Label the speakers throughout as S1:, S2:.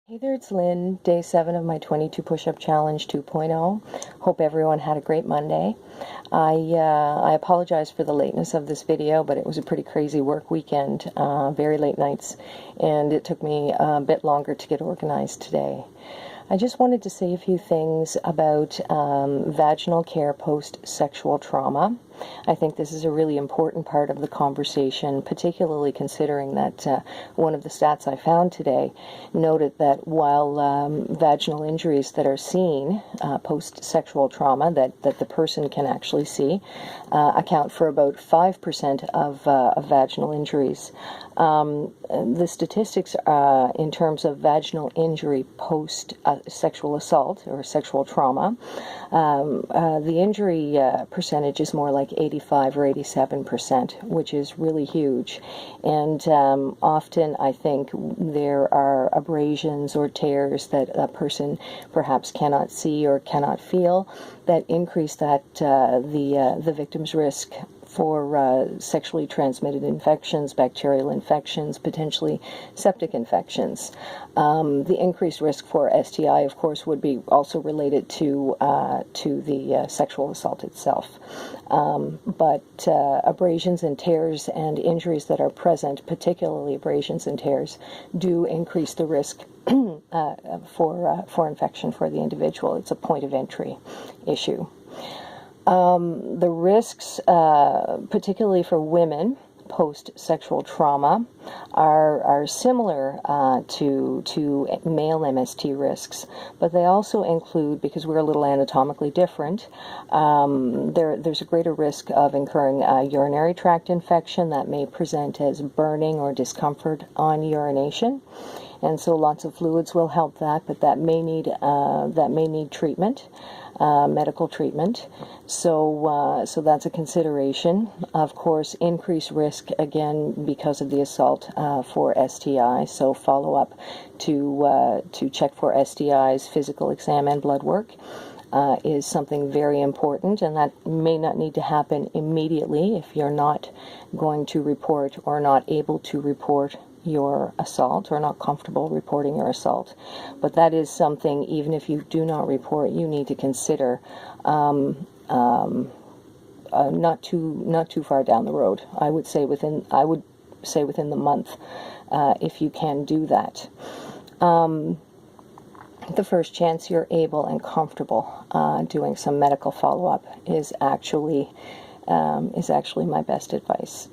S1: Hey there, it's Lynn, day 7 of my 22 push-up challenge 2.0. Hope everyone had a great Monday. I apologize for the lateness of this video, but it was a pretty crazy work weekend, very late nights, and it took me a bit longer to get organized today. I just wanted to say a few things about vaginal care post-sexual trauma. I think this is a really important part of the conversation, particularly considering that one of the stats I found today noted that while vaginal injuries that are seen post-sexual trauma, that the person can actually see, account for about 5% of vaginal injuries. The statistics in terms of vaginal injury post-sexual assault or sexual trauma, the injury percentage is more like 85 or 87%, which is really huge. And often I think there are abrasions or tears that a person perhaps cannot see or cannot feel that increase that the victim's risk for sexually transmitted infections, bacterial infections, potentially septic infections. The increased risk for STI, of course, would be also related to the sexual assault itself. But abrasions and tears and injuries that are present, particularly abrasions and tears, do increase the risk for infection for the individual. It's a point of entry issue. The risks, particularly for women post-sexual trauma, are similar to male MST risks, but they also include, because we're a little anatomically different, there's a greater risk of incurring a urinary tract infection that may present as burning or discomfort on urination. And so lots of fluids will help that, but that may need treatment, medical treatment. So that's a consideration. Of course, increased risk again because of the assault for STI. So follow up to check for STIs, physical exam, and blood work is something very important, and that may not need to happen immediately if you're not going to report or not able to report your assault or not comfortable reporting your assault. But that is something, even if you do not report, you need to consider not too far down the road. I would say within the month, if you can do that. The first chance you're able and comfortable doing some medical follow-up is actually my best advice.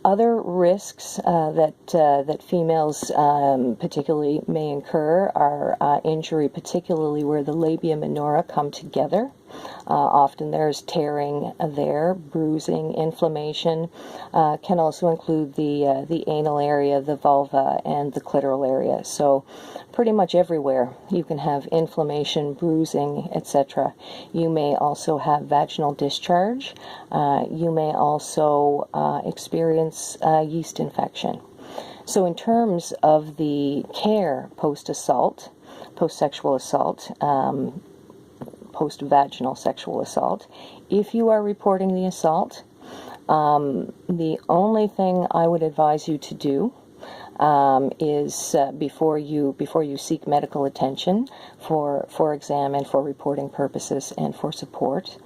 S1: Other risks that females particularly may incur are injury, particularly where the labia minora come together. Often there's tearing there, bruising, inflammation. Can also include the anal area, the vulva, and the clitoral area. So pretty much everywhere you can have inflammation, bruising, etc. You may also have vaginal discharge. You may also experience yeast infection. So in terms of the care post-assault, post-sexual assault, post-vaginal sexual assault, if you are reporting the assault, the only thing I would advise you to do is before you seek medical attention for exam and for reporting purposes and for support,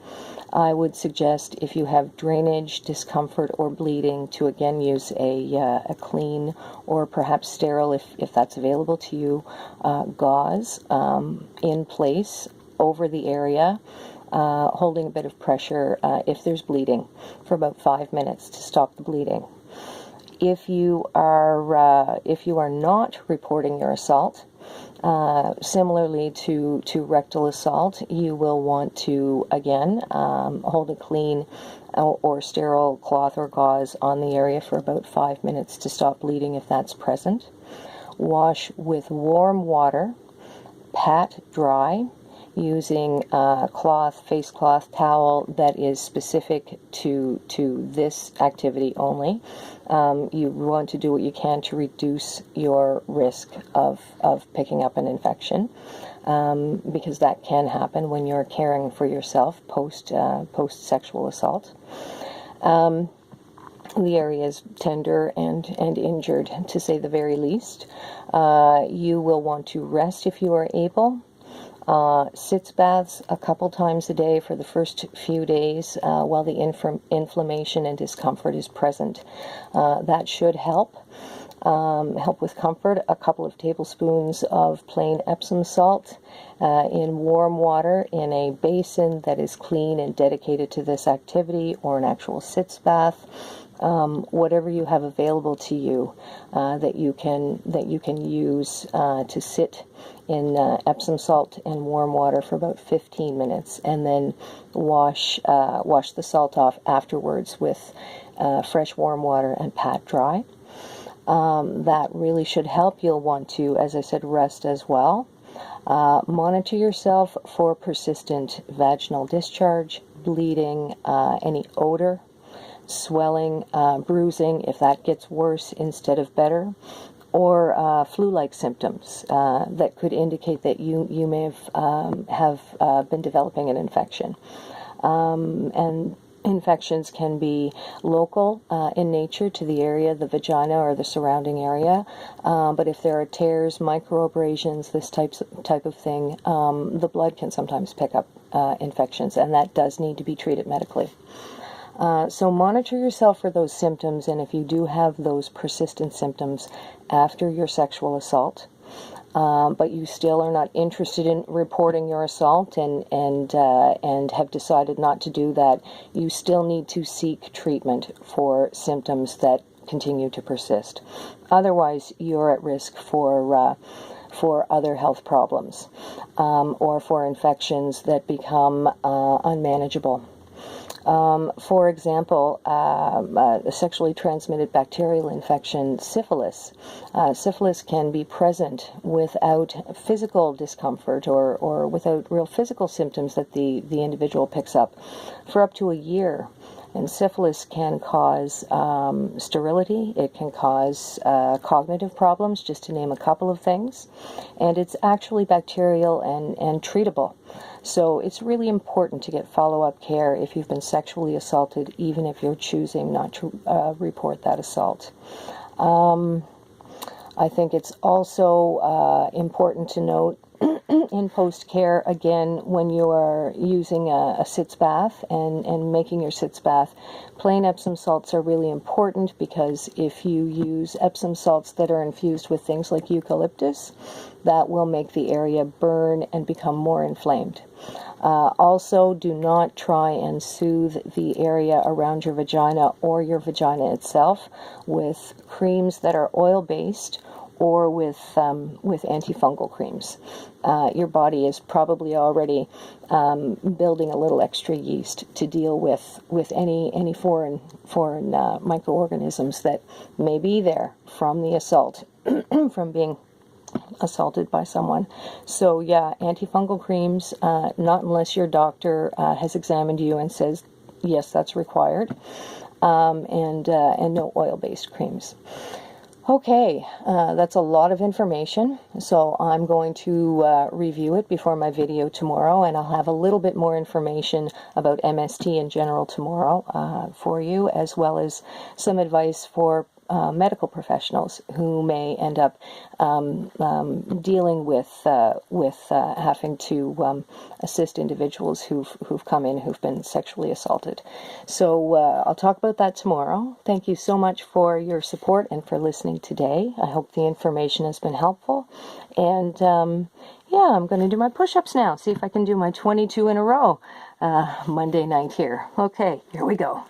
S1: I would suggest, if you have drainage, discomfort, or bleeding, to again use a clean or perhaps sterile, if that's available to you, gauze in place over the area, holding a bit of pressure if there's bleeding for about 5 minutes to stop the bleeding. If you are not reporting your assault, similarly to rectal assault, you will want to again hold a clean or sterile cloth or gauze on the area for about 5 minutes to stop bleeding if that's present. Wash with warm water, pat dry, using cloth, face cloth, towel that is specific to this activity only. You want to do what you can to reduce your risk of picking up an infection, because that can happen when you're caring for yourself post sexual assault. the area is tender and injured, to say the very least. You will want to rest if you are able. Sitz baths a couple times a day for the first few days while the inflammation and discomfort is present. That should help. Help with comfort. A couple of tablespoons of plain Epsom salt in warm water in a basin that is clean and dedicated to this activity, or an actual sitz bath. Whatever you have available to you that you can use to sit in Epsom salt and warm water for about 15 minutes, and then wash the salt off afterwards with fresh warm water and pat dry. That really should help. You'll want to, as I said, rest as well. Monitor yourself for persistent vaginal discharge, bleeding, any odor, swelling, bruising, if that gets worse instead of better, or flu-like symptoms that could indicate that you may have been developing an infection. And infections can be local in nature to the area, the vagina or the surrounding area, but if there are tears, microabrasions, this type of thing, the blood can sometimes pick up infections, and that does need to be treated medically. So monitor yourself for those symptoms, and if you do have those persistent symptoms after your sexual assault, but you still are not interested in reporting your assault and have decided not to do that, you still need to seek treatment for symptoms that continue to persist. Otherwise, you're at risk for other health problems or for infections that become unmanageable. For example, a sexually transmitted bacterial infection, syphilis. Syphilis can be present without physical discomfort or without real physical symptoms that the individual picks up for up to a year. And syphilis can cause sterility, it can cause cognitive problems, just to name a couple of things. And it's actually bacterial and treatable. So it's really important to get follow-up care if you've been sexually assaulted, even if you're choosing not to report that assault. I think it's also important to note in post-care, again, when you are using a sitz bath and making your sitz bath, plain Epsom salts are really important, because if you use Epsom salts that are infused with things like eucalyptus, that will make the area burn and become more inflamed. Also, do not try and soothe the area around your vagina or your vagina itself with creams that are oil-based or with antifungal creams. Your body is probably already building a little extra yeast to deal with any foreign microorganisms that may be there from the assault, from being assaulted by someone. So yeah, antifungal creams, not unless your doctor has examined you and says, yes, that's required, and no oil-based creams. Okay, that's a lot of information, so I'm going to review it before my video tomorrow, and I'll have a little bit more information about MST in general tomorrow for you, as well as some advice for medical professionals who may end up dealing with having to assist individuals who've come in who've been sexually assaulted. So I'll talk about that tomorrow. Thank you so much for your support and for listening today. I hope the information has been helpful. And yeah, I'm going to do my push-ups now. See if I can do my 22 in a row Monday night here. Okay, here we go.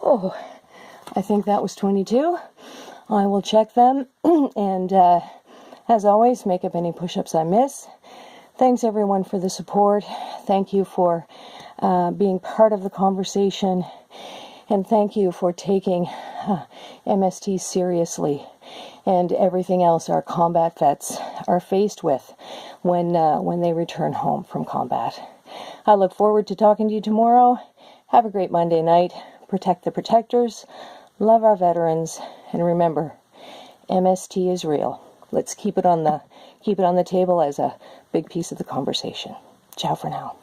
S1: Oh, I think that was 22. I will check them, and as always, make up any push-ups I miss. Thanks everyone for the support. Thank you for being part of the conversation, and thank you for taking MST seriously and everything else our combat vets are faced with when they return home from combat. I look forward to talking to you tomorrow. Have a great Monday night. Protect the protectors. Love our veterans. And remember, MST is real. Let's keep it on the table as a big piece of the conversation. Ciao for now.